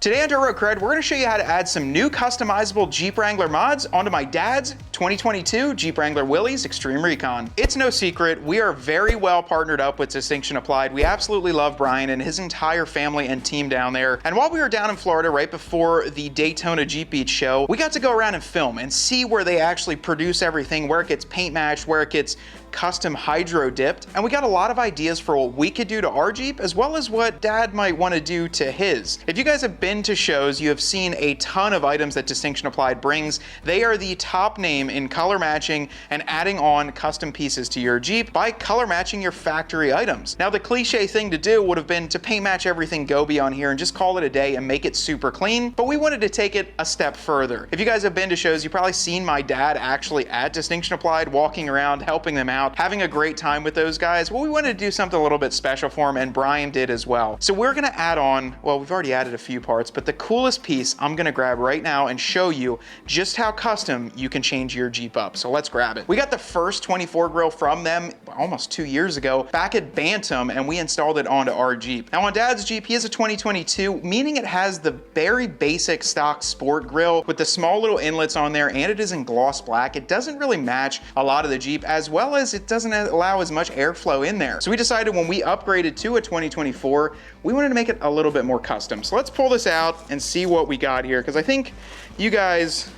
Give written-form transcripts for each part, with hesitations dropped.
Today on Dirt Road CRED, we're going to show you how to add some new customizable Jeep Wrangler mods onto my dad's 2022 Jeep Wrangler Willys Extreme Recon. It's no secret, we are very well partnered up with Distinction Applied. We absolutely love Brian and his entire family and team down there. And while we were down in Florida right before the Daytona Jeep Beach show, we got to go around and film and see where they actually produce everything, where it gets paint matched, where it gets custom hydro dipped, and we got a lot of ideas for what we could do to our Jeep as well as what Dad might want to do to his. If you guys have been to shows, you have seen a ton of items that Distinction Applied brings. They are the top name in color matching and adding on custom pieces to your Jeep by color matching your factory items. Now the cliche thing to do would have been to paint match everything Gobi on here and just call it a day and make it super clean, but we wanted to take it a step further. If you guys have been to shows, you've probably seen my dad actually at Distinction Applied walking around, helping them out, having a great time with those guys. Well, we wanted to do something a little bit special for him, and Brian did as well. So we're gonna add on, well, we've already added a few parts, but the coolest piece I'm gonna grab right now and show you just how custom you can change your Jeep up. So let's grab it. We got the first 24 grill from them almost 2 years ago back at Bantam, and we installed it onto our Jeep. Now on Dad's Jeep, he has a 2022, meaning it has the very basic stock sport grill with the small little inlets on there, and it is in gloss black. It doesn't really match a lot of the Jeep, as well as it doesn't allow as much airflow in there. So we decided when we upgraded to a 2024, we wanted to make it a little bit more custom. So let's pull this out and see what we got here, because I think you guys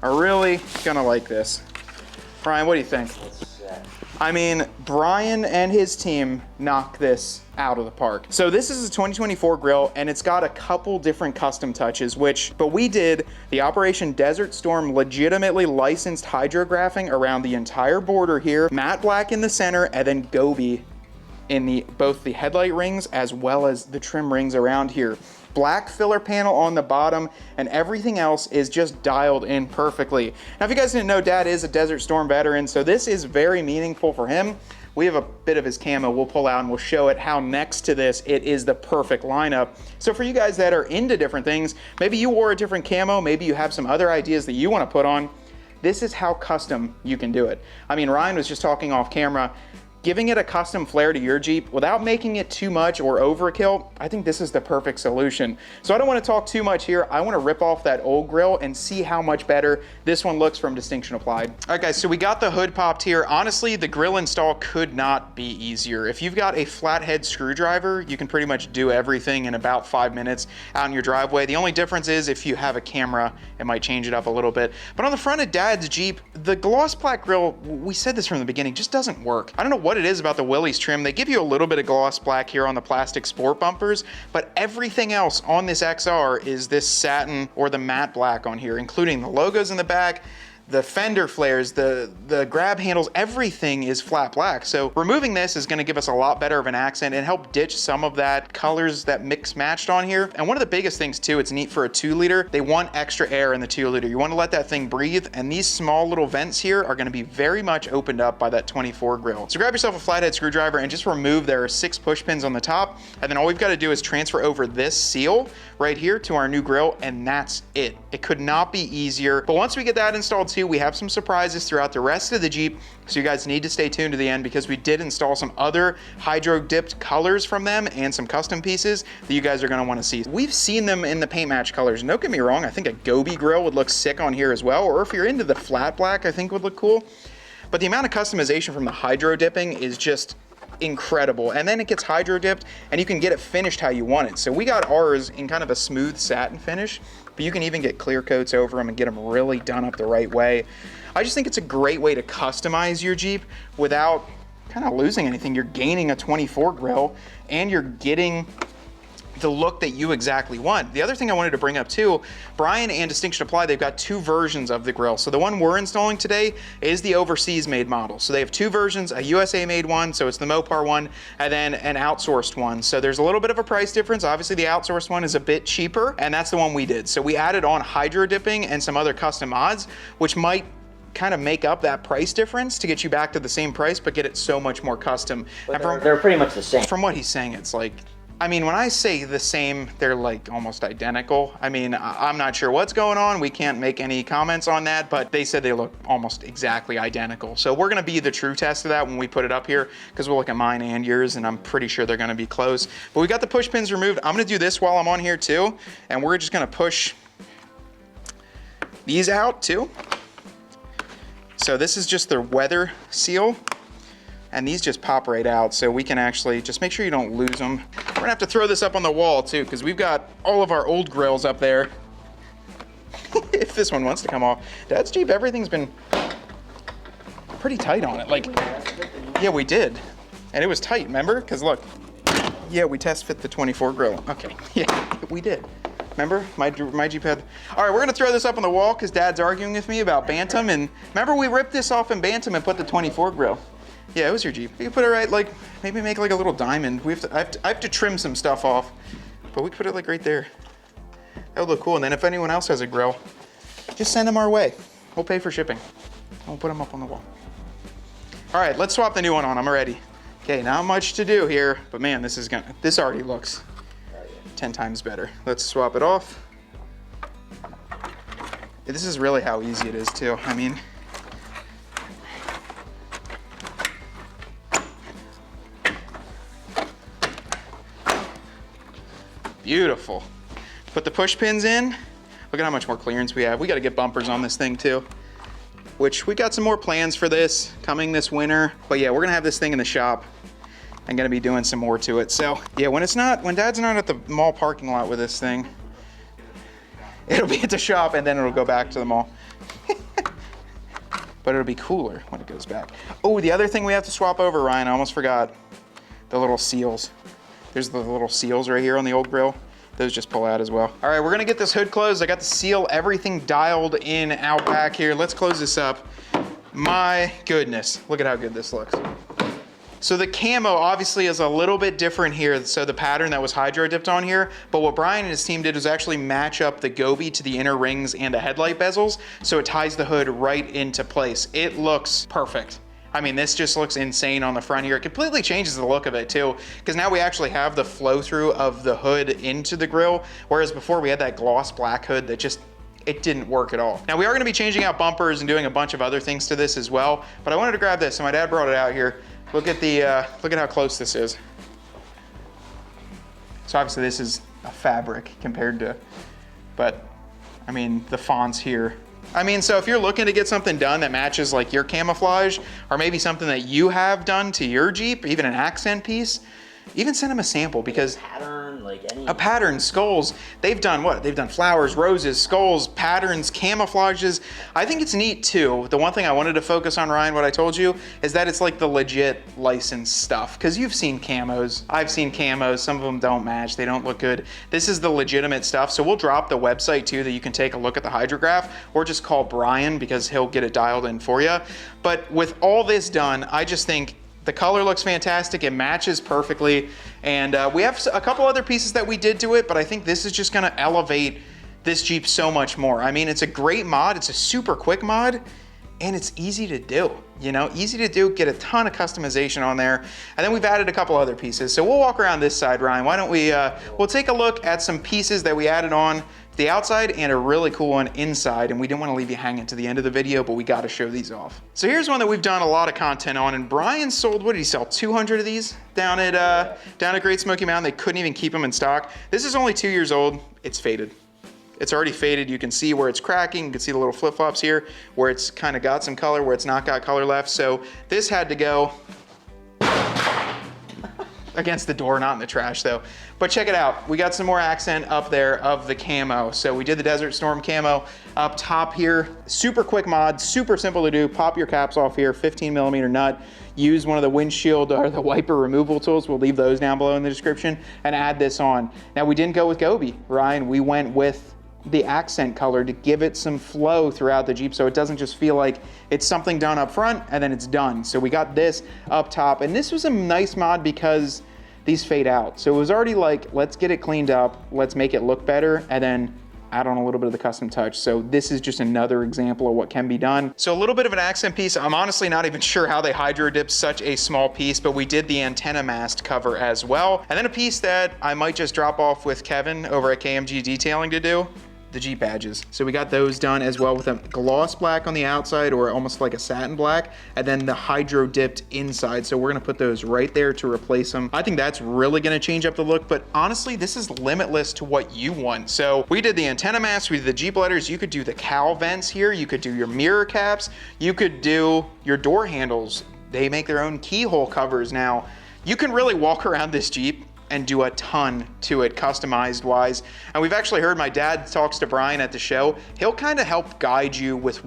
are really gonna like this. Brian, what do you think? I mean, Brian and his team knocked this out of the park. So this is a 2024 grill, and it's got a couple different custom touches, but we did the Operation Desert Storm legitimately licensed hydrographing around the entire border here, matte black in the center, and then Gobi in both the headlight rings as well as the trim rings around here. Black filler panel on the bottom, and everything else is just dialed in perfectly. Now, if you guys didn't know, Dad is a Desert Storm veteran, so this is very meaningful for him. We have a bit of his camo we'll pull out and we'll show it how next to this, it is the perfect lineup. So for you guys that are into different things, maybe you wore a different camo, maybe you have some other ideas that you want to put on, this is how custom you can do it. I mean, Ryan was just talking off camera, giving it a custom flair to your Jeep without making it too much or overkill. I think this is the perfect solution. So I don't want to talk too much here. I want to rip off that old grill and see how much better this one looks from Distinction Applied. All right guys, so we got the hood popped here. Honestly, the grill install could not be easier. If you've got a flathead screwdriver, you can pretty much do everything in about 5 minutes out in your driveway. The only difference is if you have a camera, it might change it up a little bit. But on the front of Dad's Jeep, the gloss black grill, we said this from the beginning, just doesn't work. I don't know what it is about the Willys trim. They give you a little bit of gloss black here on the plastic sport bumpers, but everything else on this XR is this satin or the matte black on here, including the logos in the back, the fender flares, the grab handles, everything is flat black. So removing this is gonna give us a lot better of an accent and help ditch some of that colors that mix matched on here. And one of the biggest things too, it's neat for a 2-liter, they want extra air in the 2-liter. You wanna let that thing breathe, and these small little vents here are gonna be very much opened up by that 24 grill. So grab yourself a flathead screwdriver and just remove, there are 6 push pins on the top, and then all we've gotta do is transfer over this seal right here to our new grill, and that's it. It could not be easier. But once we get that installed too, we have some surprises throughout the rest of the Jeep, so you guys need to stay tuned to the end, because we did install some other hydro dipped colors from them and some custom pieces that you guys are gonna wanna see. We've seen them in the paint match colors. Don't get me wrong, I think a Gobi grill would look sick on here as well, or if you're into the flat black, I think would look cool. But the amount of customization from the hydro dipping is just incredible. And then it gets hydro dipped and you can get it finished how you want it. So we got ours in kind of a smooth satin finish, but you can even get clear coats over them and get them really done up the right way. I just think it's a great way to customize your Jeep without kind of losing anything. You're gaining a 24 grill and you're getting the look that you exactly want. The other thing I wanted to bring up too, Brian and Distinction Applied, they've got 2 versions of the grill. So the one we're installing today is the overseas made model. So they have 2 versions, a USA made one, so it's the Mopar one, and then an outsourced one. So there's a little bit of a price difference. Obviously the outsourced one is a bit cheaper, and that's the one we did. So we added on hydro dipping and some other custom mods, which might kind of make up that price difference to get you back to the same price, but get it so much more custom. But they're pretty much the same. From what he's saying, it's like I mean, when I say the same, they're like almost identical. I mean, I'm not sure what's going on. We can't make any comments on that, but they said they look almost exactly identical. So we're gonna be the true test of that when we put it up here, because we'll look at mine and yours, and I'm pretty sure they're gonna be close. But we got the push pins removed. I'm gonna do this while I'm on here too, and we're just gonna push these out too. So this is just the weather seal, and these just pop right out, so we can actually just make sure you don't lose them. We're gonna have to throw this up on the wall too, because we've got all of our old grills up there. If this one wants to come off. Dad's Jeep, everything's been pretty tight on it. Like, yeah, we did. And it was tight, remember? Because look, yeah, we test fit the 24 grill. Okay, yeah, we did. Remember, my Jeep had. All right, we're gonna throw this up on the wall because Dad's arguing with me about Bantam, and remember we ripped this off in Bantam and put the 24 grill. Yeah, it was your Jeep. You can put it right, like, maybe make like a little diamond. I have to trim some stuff off, but we can put it like right there. That would look cool. And then if anyone else has a grill, just send them our way. We'll pay for shipping. We'll put them up on the wall. All right, let's swap the new one on. I'm ready. Okay, not much to do here, but man, this already looks 10 times better. Let's swap it off. This is really how easy it is too. I mean, beautiful. Put the push pins in. Look at how much more clearance we have. We got to get bumpers on this thing too, which we got some more plans for this coming this winter. But yeah, we're gonna have this thing in the shop. I'm gonna be doing some more to it. So yeah, when Dad's not at the mall parking lot with this thing, it'll be at the shop and then it'll go back to the mall. But it'll be cooler when it goes back. Oh, the other thing we have to swap over, Ryan, I almost forgot. The little seals. There's the little seals right here on the old grill. Those just pull out as well. All right, we're gonna get this hood closed. I got the seal, everything dialed in out back here. Let's close this up. My goodness, look at how good this looks. So the camo obviously is a little bit different here. So the pattern that was hydro dipped on here, but what Brian and his team did was actually match up the Gobi to the inner rings and the headlight bezels, so it ties the hood right into place. It looks perfect. I mean, this just looks insane on the front here. It completely changes the look of it too, because now we actually have the flow through of the hood into the grill, whereas before we had that gloss black hood that just, it didn't work at all. Now we are gonna be changing out bumpers and doing a bunch of other things to this as well, but I wanted to grab this, so my dad brought it out here. Look at look at how close this is. So obviously this is a fabric compared to, but I mean, the fonts here. I mean, so if you're looking to get something done that matches like your camouflage, or maybe something that you have done to your Jeep, even an accent piece, even send them a sample, because a pattern, skulls, they've done what? They've done flowers, roses, skulls, patterns, camouflages. I think it's neat too. The one thing I wanted to focus on, Ryan, what I told you, is that it's like the legit licensed stuff. Because you've seen camos, I've seen camos, some of them don't match, they don't look good. This is the legitimate stuff. So we'll drop the website too, that you can take a look at the hydrograph, or just call Brian because he'll get it dialed in for you. But with all this done, I just think the color looks fantastic, it matches perfectly, and we have a couple other pieces that we did to it, but I think this is just gonna elevate this Jeep so much more. I mean, it's a great mod, it's a super quick mod, and it's easy to do, you know? Easy to do, get a ton of customization on there, and then we've added a couple other pieces. So we'll walk around this side, Ryan. Why don't we, we'll take a look at some pieces that we added on the outside and a really cool one inside, and we didn't want to leave you hanging to the end of the video, but we got to show these off. So here's one that we've done a lot of content on, and Brian sold, what did he sell, 200 of these down at Great Smoky Mountain. They couldn't even keep them in stock. This is only 2 years old. It's faded. It's already faded. You can see where it's cracking. You can see the little flip-flops here where it's kind of got some color, where it's not got color left. So this had to go against the door, not in the trash though. But check it out, we got some more accent up there of the camo. So we did the Desert Storm camo up top here. Super quick mod, super simple to do. Pop your caps off here, 15mm nut. Use one of the windshield or the wiper removal tools. We'll leave those down below in the description, and add this on. Now we didn't go with Gobi, Ryan. We went with the accent color to give it some flow throughout the Jeep, so it doesn't just feel like it's something done up front and then it's done. So we got this up top, and this was a nice mod because these fade out. So it was already like, let's get it cleaned up, let's make it look better, and then add on a little bit of the custom touch. So this is just another example of what can be done. So a little bit of an accent piece. I'm honestly not even sure how they hydro dipped such a small piece, but we did the antenna mast cover as well. And then a piece that I might just drop off with Kevin over at KMG Detailing to do, the Jeep badges. So we got those done as well with a gloss black on the outside, or almost like a satin black, and then the hydro dipped inside. So we're gonna put those right there to replace them. I think that's really gonna change up the look, but honestly, this is limitless to what you want. So we did the antenna mast, we did the Jeep letters, you could do the cowl vents here, you could do your mirror caps, you could do your door handles. They make their own keyhole covers now. You can really walk around this Jeep and do a ton to it customized wise. And we've actually heard, my dad talks to Brian at the show, he'll kind of help guide you with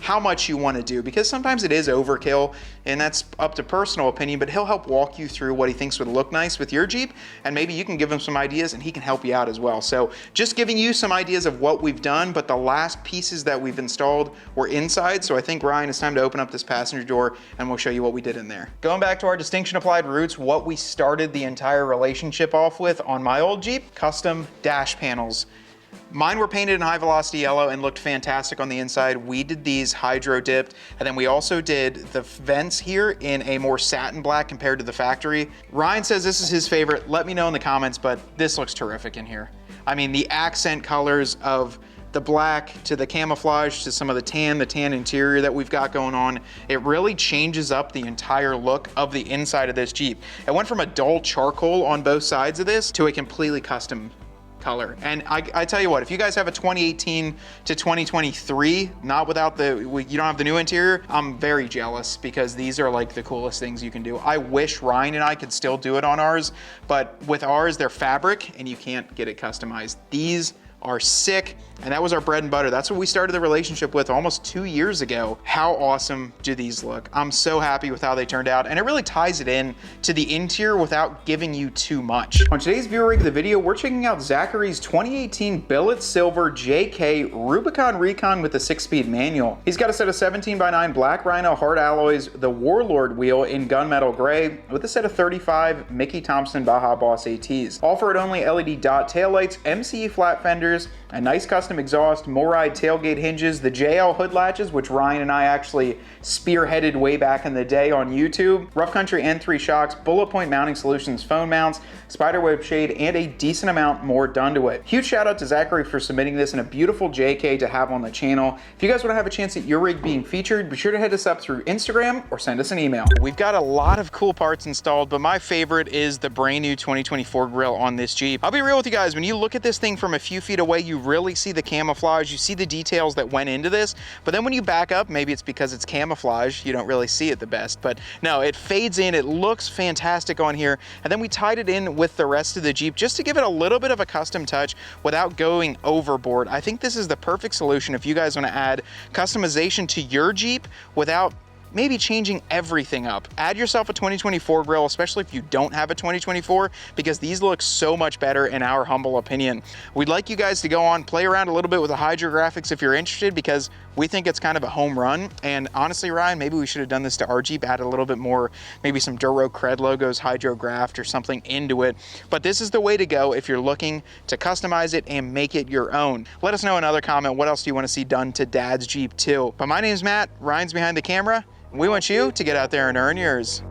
how much you want to do, because sometimes it is overkill and that's up to personal opinion, but he'll help walk you through what he thinks would look nice with your Jeep, and maybe you can give him some ideas and he can help you out as well. So just giving you some ideas of what we've done, but the last pieces that we've installed were inside. So I think, Ryan, it's time to open up this passenger door and we'll show you what we did in there. Going back to our distinction applied roots, what we started the entire relationship off with on my old Jeep, custom dash panels. Mine were painted in high velocity yellow and looked fantastic on the inside. We did these hydro dipped, and then we also did the vents here in a more satin black compared to the factory. Ryan says this is his favorite. Let me know in the comments, but this looks terrific in here. I mean, the accent colors of the black to the camouflage to some of the tan interior that we've got going on, it really changes up the entire look of the inside of this Jeep. It went from a dull charcoal on both sides of this to a completely custom color. And I tell you what, if you guys have a 2018 to 2023, not without you don't have the new interior, I'm very jealous, because these are like the coolest things you can do. I wish Ryan and I could still do it on ours, but with ours, they're fabric and you can't get it customized. These are sick, and that was our bread and butter. That's what we started the relationship with almost 2 years ago. How awesome do these look? I'm so happy with how they turned out, and it really ties it in to the interior without giving you too much. On today's viewer rig of the video, we're checking out Zachary's 2018 Billet Silver JK Rubicon Recon with a 6-speed manual. He's got a set of 17x9 black Rhino hard alloys, the Warlord wheel in gunmetal gray, with a set of 35 Mickey Thompson Baja Boss ATs. All for it only LED dot taillights, MCE flat fenders, a nice custom exhaust, Moride tailgate hinges, the JL hood latches, which Ryan and I actually spearheaded way back in the day on YouTube, Rough Country N3 shocks, Bullet Point Mounting Solutions phone mounts, spiderweb shade, and a decent amount more done to it. Huge shout out to Zachary for submitting this, and a beautiful JK to have on the channel. If you guys want to have a chance at your rig being featured, be sure to hit us up through Instagram or send us an email. We've got a lot of cool parts installed, but my favorite is the brand new 2024 grille on this Jeep. I'll be real with you guys, when you look at this thing from a few feet away, you really see the camouflage, you see the details that went into this, but then when you back up, maybe it's because it's camouflage, you don't really see it the best, but no, it fades in, it looks fantastic on here, and then we tied it in with the rest of the Jeep just to give it a little bit of a custom touch without going overboard. I think this is the perfect solution if you guys want to add customization to your Jeep without maybe changing everything up. Add yourself a 2024 grille, especially if you don't have a 2024, because these look so much better in our humble opinion. We'd like you guys to go on, play around a little bit with the hydro graphics if you're interested, because we think it's kind of a home run. And honestly, Ryan, maybe we should have done this to our Jeep, add a little bit more, maybe some Duro CRED logos, hydrographed or something into it. But this is the way to go if you're looking to customize it and make it your own. Let us know in another comment, what else do you want to see done to Dad's Jeep too? But my name's Matt, Ryan's behind the camera. We want you to get out there and earn yours.